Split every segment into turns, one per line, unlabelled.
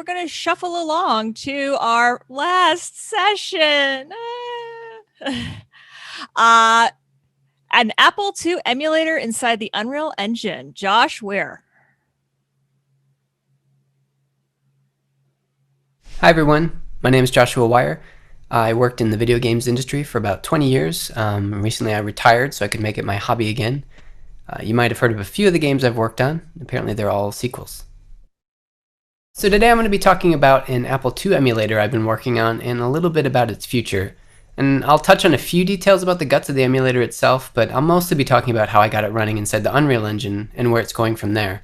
we're going to shuffle along to our last session. An Apple II emulator inside the Unreal Engine. Josh Weier.
Hi everyone, my name is Joshua Weier. I worked in the video games industry for about 20 years. Recently I retired so I could make it my hobby again. You might have heard of a few of the games I've worked on. Apparently they're all sequels. So today I'm going to be talking about an Apple II emulator I've been working on and a little bit about its future. And I'll touch on a few details about the guts of the emulator itself, but I'll mostly be talking about how I got it running inside the Unreal Engine and where it's going from there.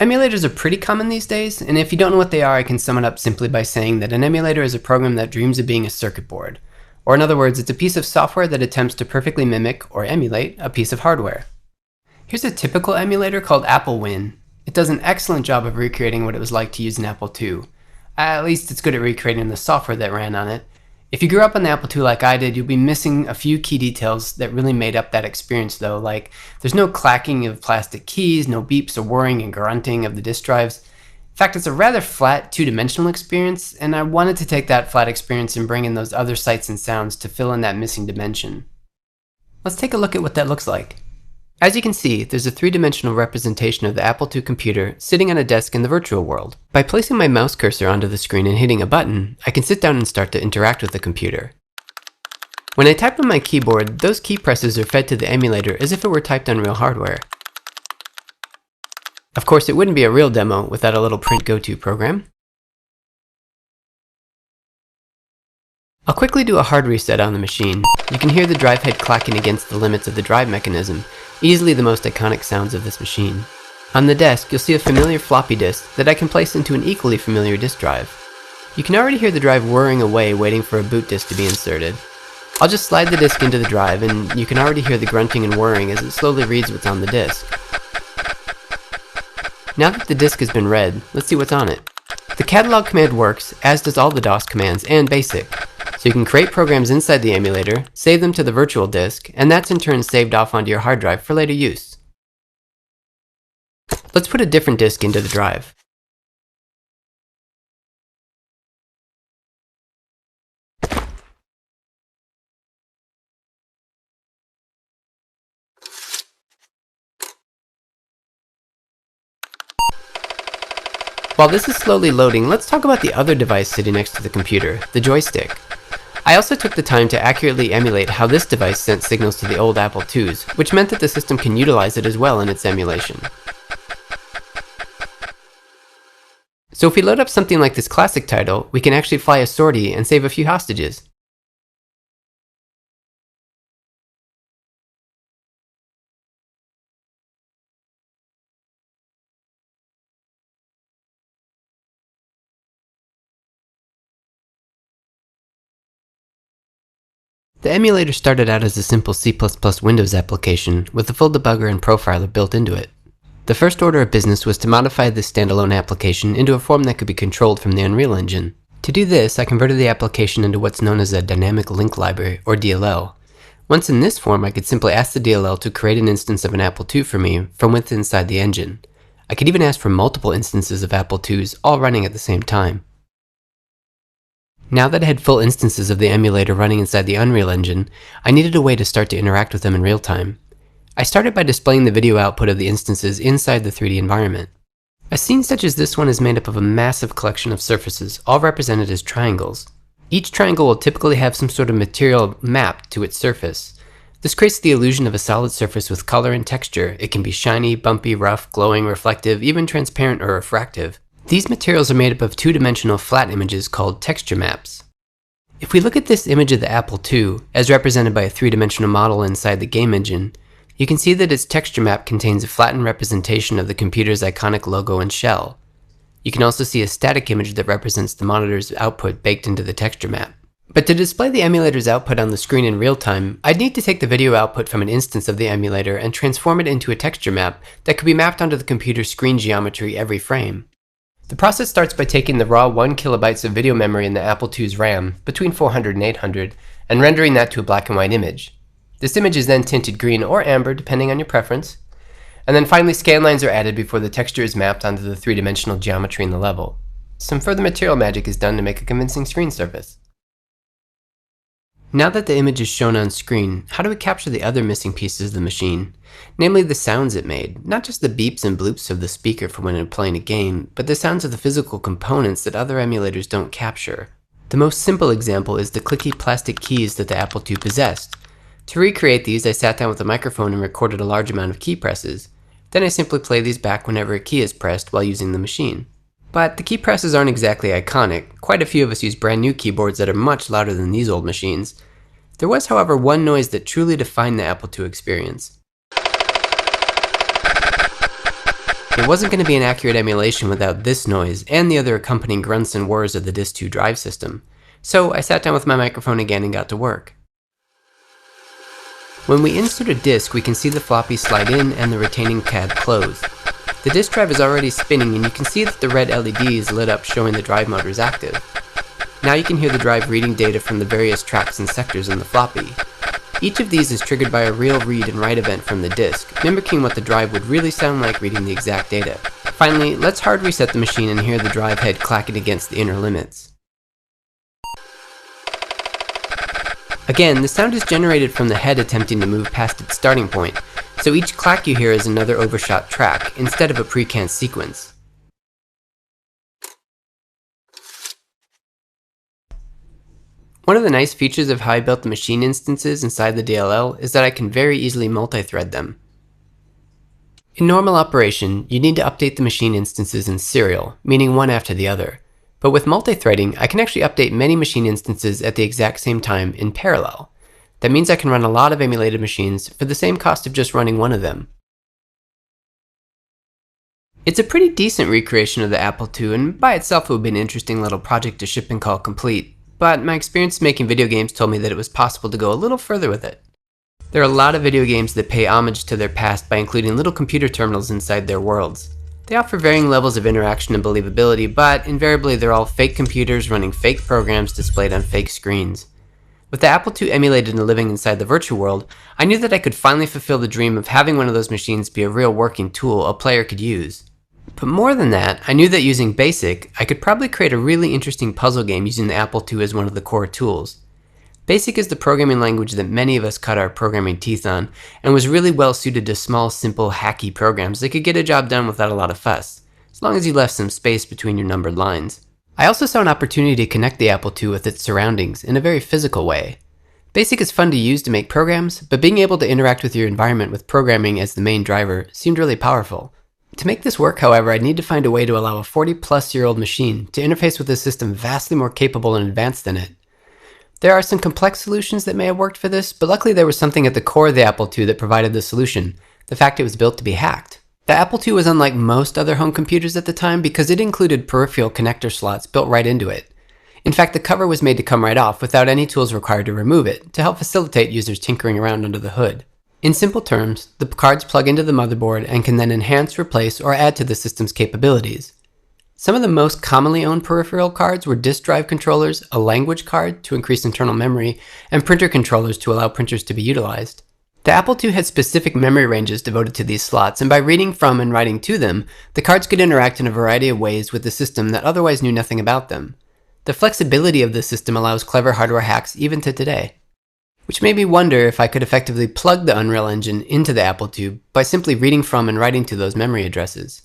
Emulators are pretty common these days, and if you don't know what they are, I can sum it up simply by saying that an emulator is a program that dreams of being a circuit board. Or in other words, it's a piece of software that attempts to perfectly mimic or emulate a piece of hardware. Here's a typical emulator called Apple Win. It does an excellent job of recreating what it was like to use an Apple II. At least it's good at recreating the software that ran on it. If you grew up on the Apple II like I did, you'll be missing a few key details that really made up that experience though, like there's no clacking of plastic keys, no beeps or whirring and grunting of the disk drives. In fact, it's a rather flat two-dimensional experience, and I wanted to take that flat experience and bring in those other sights and sounds to fill in that missing dimension. Let's take a look at what that looks like. As you can see, there's a three-dimensional representation of the Apple II computer sitting on a desk in the virtual world. By placing my mouse cursor onto the screen and hitting a button, I can sit down and start to interact with the computer. When I type on my keyboard, those key presses are fed to the emulator as if it were typed on real hardware. Of course, it wouldn't be a real demo without a little print go-to program. I'll quickly do a hard reset on the machine. You can hear the drive head clacking against the limits of the drive mechanism, easily the most iconic sounds of this machine. On the desk, you'll see a familiar floppy disk that I can place into an equally familiar disk drive. You can already hear the drive whirring away waiting for a boot disk to be inserted. I'll just slide the disk into the drive and you can already hear the grunting and whirring as it slowly reads what's on the disk. Now that the disk has been read, let's see what's on it. The catalog command works, as does all the DOS commands and BASIC. So you can create programs inside the emulator, save them to the virtual disk, and that's in turn saved off onto your hard drive for later use. Let's put a different disk into the drive. While this is slowly loading, let's talk about the other device sitting next to the computer, the joystick. I also took the time to accurately emulate how this device sent signals to the old Apple IIs, which meant that the system can utilize it as well in its emulation. So if we load up something like this classic title, we can actually fly a sortie and save a few hostages. The emulator started out as a simple C++ Windows application with a full debugger and profiler built into it. The first order of business was to modify this standalone application into a form that could be controlled from the Unreal Engine. To do this, I converted the application into what's known as a Dynamic Link Library, or DLL. Once in this form, I could simply ask the DLL to create an instance of an Apple II for me from within inside the engine. I could even ask for multiple instances of Apple IIs all running at the same time. Now that I had full instances of the emulator running inside the Unreal Engine, I needed a way to start to interact with them in real time. I started by displaying the video output of the instances inside the 3D environment. A scene such as this one is made up of a massive collection of surfaces, all represented as triangles. Each triangle will typically have some sort of material mapped to its surface. This creates the illusion of a solid surface with color and texture. It can be shiny, bumpy, rough, glowing, reflective, even transparent or refractive. These materials are made up of two-dimensional flat images called texture maps. If we look at this image of the Apple II, as represented by a three-dimensional model inside the game engine, you can see that its texture map contains a flattened representation of the computer's iconic logo and shell. You can also see a static image that represents the monitor's output baked into the texture map. But to display the emulator's output on the screen in real time, I'd need to take the video output from an instance of the emulator and transform it into a texture map that could be mapped onto the computer's screen geometry every frame. The process starts by taking the raw 1 kilobytes of video memory in the Apple II's RAM, between 400 and 800, and rendering that to a black and white image. This image is then tinted green or amber depending on your preference, and then finally scan lines are added before the texture is mapped onto the three-dimensional geometry in the level. Some further material magic is done to make a convincing screen surface. Now that the image is shown on screen, how do we capture the other missing pieces of the machine? Namely the sounds it made, not just the beeps and bloops of the speaker for when playing a game, but the sounds of the physical components that other emulators don't capture. The most simple example is the clicky plastic keys that the Apple II possessed. To recreate these, I sat down with a microphone and recorded a large amount of key presses. Then I simply play these back whenever a key is pressed while using the machine. But the key presses aren't exactly iconic. Quite a few of us use brand new keyboards that are much louder than these old machines. There was, however, one noise that truly defined the Apple II experience. It wasn't going to be an accurate emulation without this noise and the other accompanying grunts and whirs of the Disk 2 drive system. So I sat down with my microphone again and got to work. When we insert a disk, we can see the floppy slide in and the retaining pad close. The disk drive is already spinning and you can see that the red LED is lit up showing the drive motor is active. Now you can hear the drive reading data from the various tracks and sectors in the floppy. Each of these is triggered by a real read and write event from the disk, mimicking what the drive would really sound like reading the exact data. Finally, let's hard reset the machine and hear the drive head clacking against the inner limits. Again, the sound is generated from the head attempting to move past its starting point, so each clack you hear is another overshot track, instead of a pre-canned sequence. One of the nice features of how I built the machine instances inside the DLL is that I can very easily multi-thread them. In normal operation, you need to update the machine instances in serial, meaning one after the other. But with multi-threading, I can actually update many machine instances at the exact same time in parallel. That means I can run a lot of emulated machines for the same cost of just running one of them. It's a pretty decent recreation of the Apple II, and by itself it would be an interesting little project to ship and call complete. But my experience making video games told me that it was possible to go a little further with it. There are a lot of video games that pay homage to their past by including little computer terminals inside their worlds. They offer varying levels of interaction and believability, but invariably they're all fake computers running fake programs displayed on fake screens. With the Apple II emulated and living inside the virtual world, I knew that I could finally fulfill the dream of having one of those machines be a real working tool a player could use. But more than that, I knew that using BASIC, I could probably create a really interesting puzzle game using the Apple II as one of the core tools. BASIC is the programming language that many of us cut our programming teeth on, and was really well suited to small, simple, hacky programs that could get a job done without a lot of fuss, as long as you left some space between your numbered lines. I also saw an opportunity to connect the Apple II with its surroundings in a very physical way. BASIC is fun to use to make programs, but being able to interact with your environment with programming as the main driver seemed really powerful. To make this work, however, I'd need to find a way to allow a 40-plus-year-old machine to interface with a system vastly more capable and advanced than it. There are some complex solutions that may have worked for this, but luckily there was something at the core of the Apple II that provided the solution, the fact it was built to be hacked. The Apple II was unlike most other home computers at the time because it included peripheral connector slots built right into it. In fact, the cover was made to come right off without any tools required to remove it, to help facilitate users tinkering around under the hood. In simple terms, the cards plug into the motherboard and can then enhance, replace, or add to the system's capabilities. Some of the most commonly owned peripheral cards were disk drive controllers, a language card to increase internal memory, and printer controllers to allow printers to be utilized. The Apple II had specific memory ranges devoted to these slots, and by reading from and writing to them, the cards could interact in a variety of ways with the system that otherwise knew nothing about them. The flexibility of this system allows clever hardware hacks even to today. Which made me wonder if I could effectively plug the Unreal Engine into the Apple II by simply reading from and writing to those memory addresses.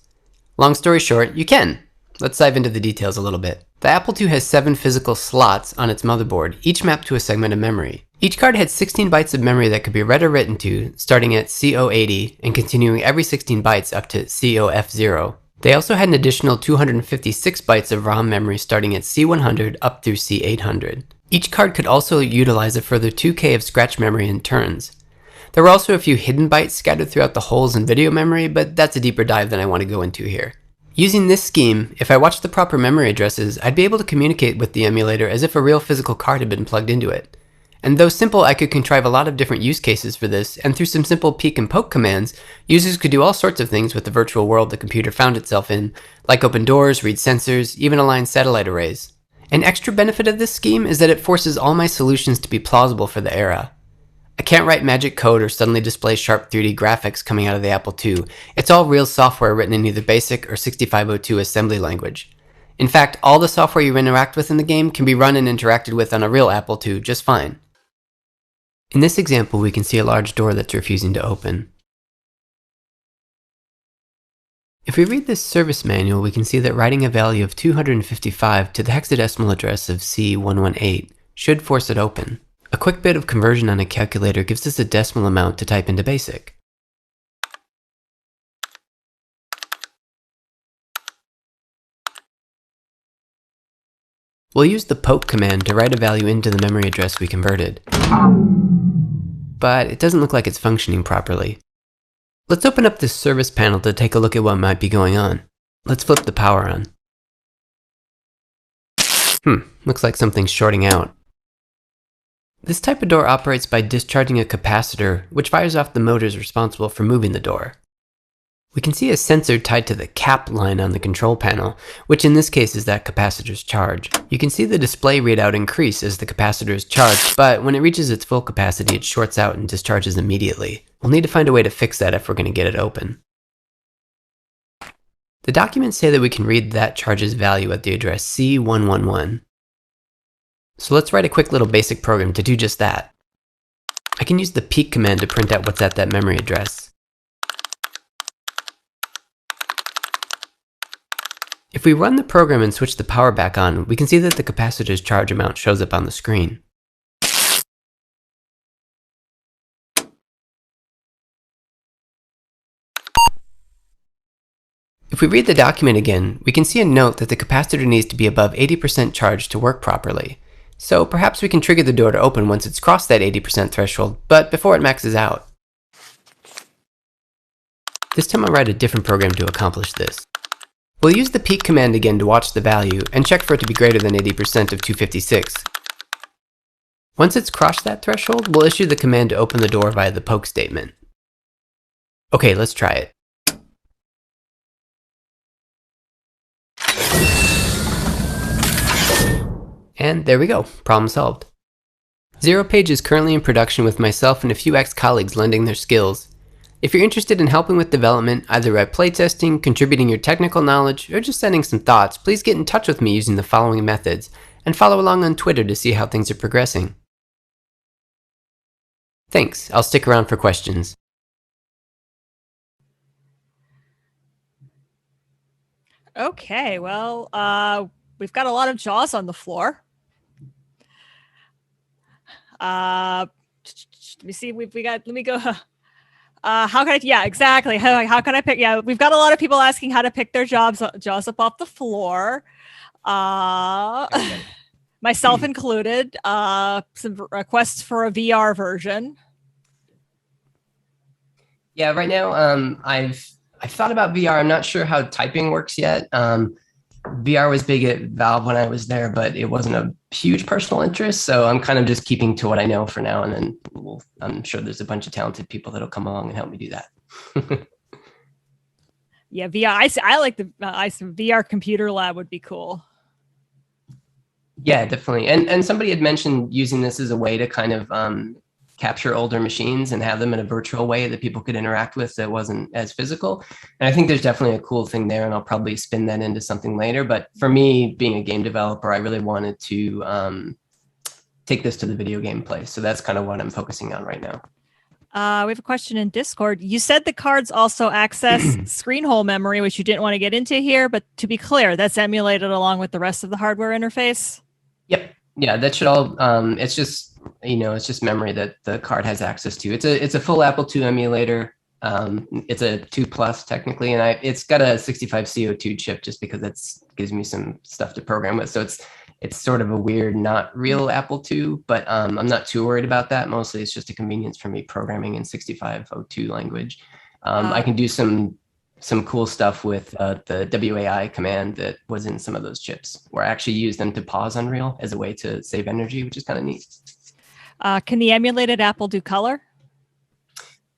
Long story short, you can. Let's dive into the details a little bit. The Apple II has 7 physical slots on its motherboard, each mapped to a segment of memory. Each card had 16 bytes of memory that could be read or written to, starting at CO80 and continuing every 16 bytes up to COF0. They also had an additional 256 bytes of ROM memory starting at C100 up through C800. Each card could also utilize a further 2K of scratch memory in turns. There were also a few hidden bytes scattered throughout the holes in video memory, but that's a deeper dive than I want to go into here. Using this scheme, if I watched the proper memory addresses, I'd be able to communicate with the emulator as if a real physical card had been plugged into it. And though simple, I could contrive a lot of different use cases for this, and through some simple peek and poke commands, users could do all sorts of things with the virtual world the computer found itself in, like open doors, read sensors, even align satellite arrays. An extra benefit of this scheme is that it forces all my solutions to be plausible for the era. I can't write magic code or suddenly display sharp 3D graphics coming out of the Apple II. It's all real software written in either BASIC or 6502 assembly language. In fact, all the software you interact with in the game can be run and interacted with on a real Apple II just fine. In this example, we can see a large door that's refusing to open. If we read this service manual, we can see that writing a value of 255 to the hexadecimal address of C118 should force it open. A quick bit of conversion on a calculator gives us a decimal amount to type into BASIC. We'll use the poke command to write a value into the memory address we converted. But it doesn't look like it's functioning properly. Let's open up this service panel to take a look at what might be going on. Let's flip the power on. Looks like something's shorting out. This type of door operates by discharging a capacitor, which fires off the motors responsible for moving the door. We can see a sensor tied to the cap line on the control panel, which in this case is that capacitor's charge. You can see the display readout increase as the capacitor is charged, but when it reaches its full capacity, it shorts out and discharges immediately. We'll need to find a way to fix that if we're going to get it open. The documents say that we can read that charge's value at the address C111. So let's write a quick little basic program to do just that. I can use the peek command to print out what's at that memory address. If we run the program and switch the power back on, we can see that the capacitor's charge amount shows up on the screen. If we read the document again, we can see a note that the capacitor needs to be above 80% charged to work properly. So perhaps we can trigger the door to open once it's crossed that 80% threshold, but before it maxes out. This time I'll write a different program to accomplish this. We'll use the peek command again to watch the value and check for it to be greater than 80% of 256. Once it's crossed that threshold, we'll issue the command to open the door via the poke statement. Okay, let's try it. And there we go, problem solved. ZeroPage is currently in production with myself and a few ex-colleagues lending their skills. If you're interested in helping with development, either by playtesting, contributing your technical knowledge, or just sending some thoughts, please get in touch with me using the following methods, and follow along on Twitter to see how things are progressing. Thanks, I'll stick around for questions.
Okay, well, we've got a lot of jaws on the floor. Let me see, let me go. How can I, yeah, exactly. How can I pick, yeah, we've got a lot of people asking how to pick their jaws up off the floor. Myself included, some requests for a VR version.
Yeah, right now, I've thought about VR. I'm not sure how typing works yet. VR was big at Valve when I was there, but it wasn't a huge personal interest. So I'm kind of just keeping to what I know for now. And then I'm sure there's a bunch of talented people that'll come along and help me do that.
Yeah, VR. I like the VR computer lab would be cool.
Yeah, definitely. And somebody had mentioned using this as a way to kind of capture older machines and have them in a virtual way that people could interact with that wasn't as physical. And I think there's definitely a cool thing there, and I'll probably spin that into something later. But for me, being a game developer, I really wanted to take this to the video game place. So that's kind of what I'm focusing on right now.
We have a question in Discord. You said the cards also access screen hole memory, which you didn't want to get into here, but to be clear, that's emulated along with the rest of the hardware interface?
Yep. Yeah, that should all, it's just, it's just memory that the card has access to. It's a full Apple II emulator. It's a 2 Plus technically, and it's got a 65 CO2 chip just because it gives me some stuff to program with. So it's sort of a weird, not real Apple II, but I'm not too worried about that. Mostly it's just a convenience for me programming in 6502 language. I can do some cool stuff with the WAI command that was in some of those chips, where I actually use them to pause Unreal as a way to save energy, which is kind of neat.
Can the emulated Apple do color?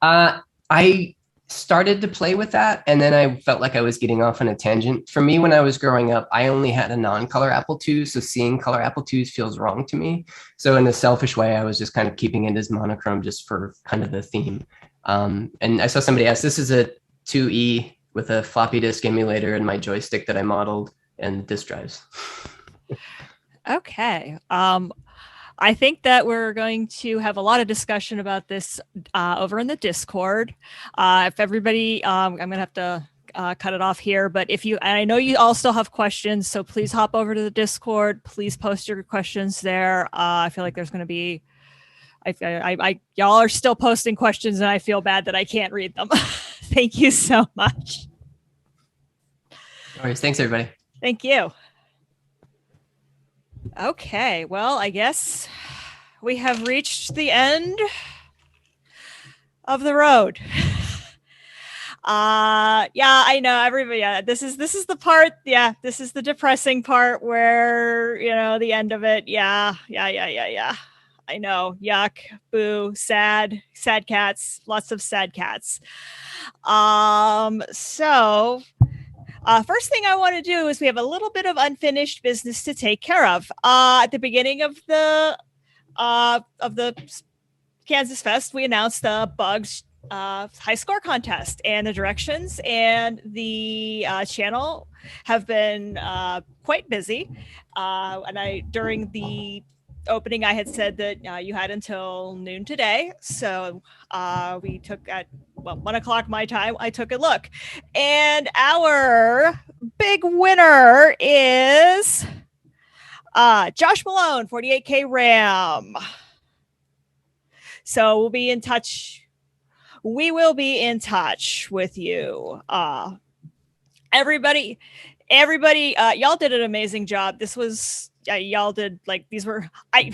I started to play with that, and then I felt like I was getting off on a tangent. For me, when I was growing up, I only had a non-color Apple II, so seeing color Apple IIs feels wrong to me. So in a selfish way, I was just kind of keeping it as monochrome just for kind of the theme. And I saw somebody ask, this is a 2E with a floppy disk emulator and my joystick that I modeled. and disk drives.
Okay. I think that we're going to have a lot of discussion about this over in the Discord. If everybody, I'm going to have to cut it off here, but if you, and I know you all still have questions, so please hop over to the Discord. Please post your questions there. I feel like there's going to be, y'all are still posting questions and I feel bad that I can't read them. Thank you so much.
No worries. Thanks, everybody.
Thank you. Okay, well, I guess we have reached the end of the road. Yeah, I know everybody. Yeah, this is the part. Yeah, this is the depressing part where, you know, the end of it. Yeah. I know. Yuck. Boo. Sad cats. Lots of sad cats. So first thing I want to do is we have a little bit of unfinished business to take care of. At the beginning of the KansasFest, we announced the Bugs high score contest, and the directions and the channel have been quite busy. And during the opening, I had said that you had until noon today. So we took at 1 o'clock my time, I took a look, and our big winner is Josh Malone, 48K RAM. So we'll be in touch. We will be in touch with you. Everybody, y'all did an amazing job. This was, y'all did, like, these were, I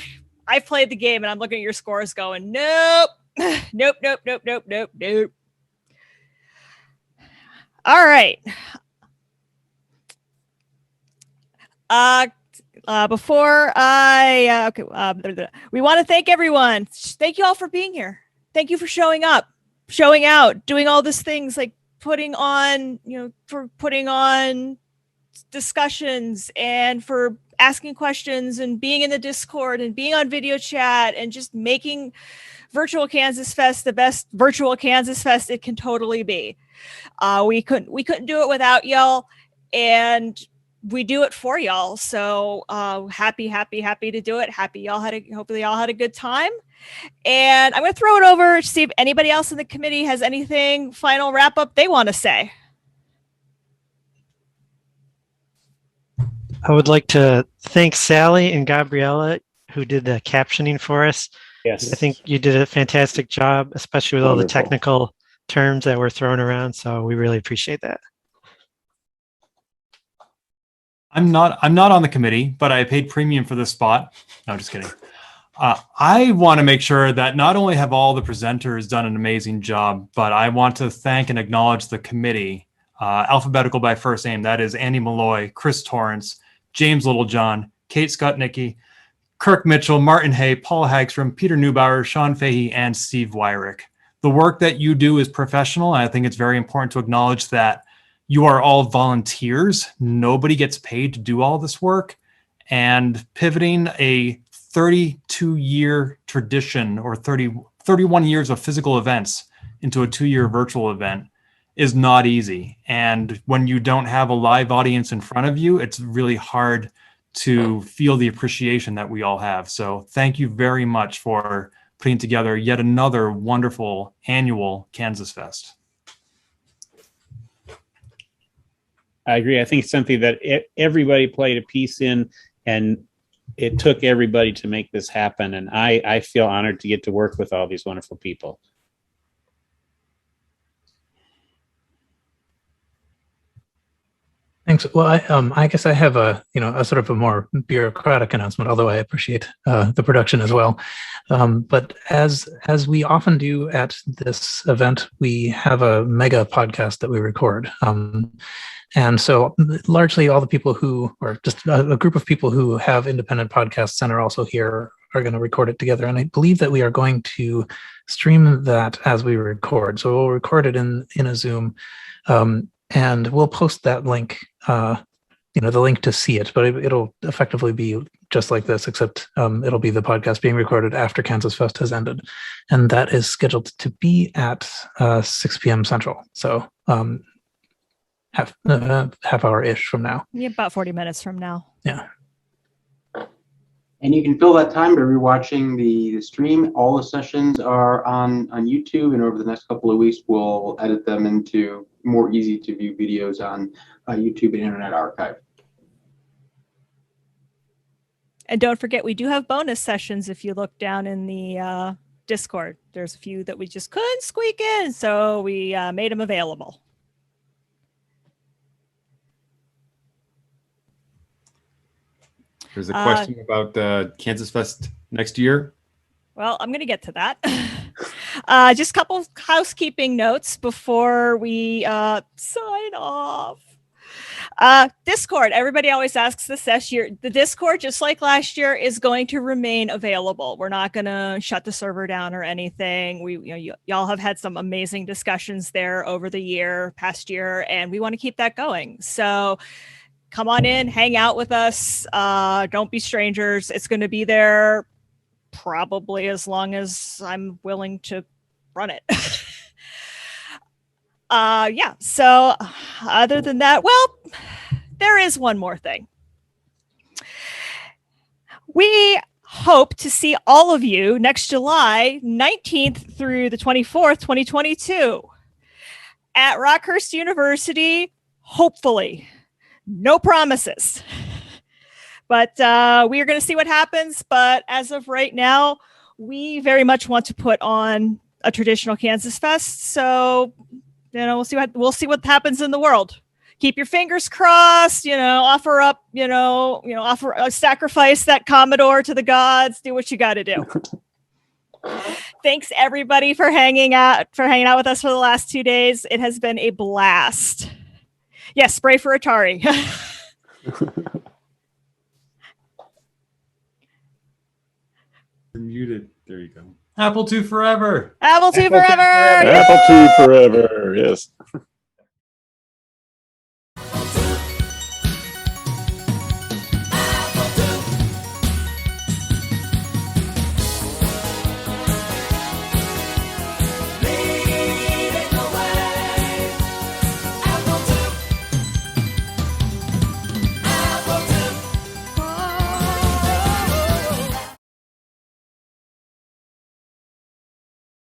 played the game and I'm looking at your scores going, nope. All right. Before I, we want to thank everyone. Thank you all for being here. Thank you for showing up, showing out, doing all these things, like putting on discussions and for asking questions and being in the Discord and being on video chat and just making Virtual KansasFest the best Virtual KansasFest it can totally be. We couldn't do it without y'all, and we do it for y'all. So happy to do it. Hopefully y'all had a good time. And I'm going to throw it over to see if anybody else in the committee has anything final wrap up they want to say.
I would like to thank Sally and Gabriella who did the captioning for us.
Yes.
I think you did a fantastic job, especially with all the technical terms that were thrown around. So we really appreciate that.
I'm not on the committee, but I paid premium for this spot. No, just kidding. I want to make sure that not only have all the presenters done an amazing job, but I want to thank and acknowledge the committee, alphabetical by first name. That is Andy Malloy, Chris Torrance, James Littlejohn, Kate Skutnicki, Kirk Mitchell, Martin Hay, Paul Hagstrom, Peter Neubauer, Sean Fahey, and Steve Weirick. The work that you do is professional, and I think it's very important to acknowledge that you are all volunteers. Nobody gets paid to do all this work. And pivoting a 32-year tradition or 31 years of physical events into a 2-year virtual event is not easy. And when you don't have a live audience in front of you, it's really hard to feel the appreciation that we all have. So thank you very much for putting together yet another wonderful annual KansasFest.
I agree. I think it's something that everybody played a piece in, and it took everybody to make this happen. And I feel honored to get to work with all these wonderful people.
Thanks. Well, I guess I have a sort of a more bureaucratic announcement, although I appreciate the production as well. But as we often do at this event, we have a mega podcast that we record. And so largely all the people who, or just a group of people who have independent podcasts and are also here are going to record it together. And I believe that we are going to stream that as we record. So we'll record it in a Zoom. And we'll post that link, the link to see it, but it'll effectively be just like this, except it'll be the podcast being recorded after KansasFest has ended. And that is scheduled to be at 6 p.m. Central. So half hour-ish from now.
Yeah, about 40 minutes from now.
Yeah.
And you can fill that time by rewatching the stream. All the sessions are on YouTube, and over the next couple of weeks, we'll edit them into more easy to view videos on YouTube and Internet Archive.
And don't forget, we do have bonus sessions if you look down in the Discord. There's a few that we just couldn't squeak in, so we made them available.
There's a question about KansasFest next year.
Well, I'm going to get to that. Just a couple of housekeeping notes before we sign off. Discord. Everybody always asks this year. The Discord, just like last year, is going to remain available. We're not going to shut the server down or anything. Y'all have had some amazing discussions there over the past year, and we want to keep that going. So come on in, hang out with us. Don't be strangers. It's going to be there probably as long as I'm willing to run it. Yeah. So other than that, well, there is one more thing. We hope to see all of you next July 19th through the 24th, 2022 at Rockhurst University, hopefully. No promises, but we are going to see what happens. But as of right now, we very much want to put on a traditional KansasFest. So, we'll see what happens in the world. Keep your fingers crossed. Offer up. Offer a sacrifice that Commodore to the gods. Do what you got to do. Thanks everybody for hanging out with us for the last 2 days. It has been a blast. Yes, spray for Atari.
You're muted. There you go.
Apple II forever.
Apple II forever.
Apple II forever. Yes.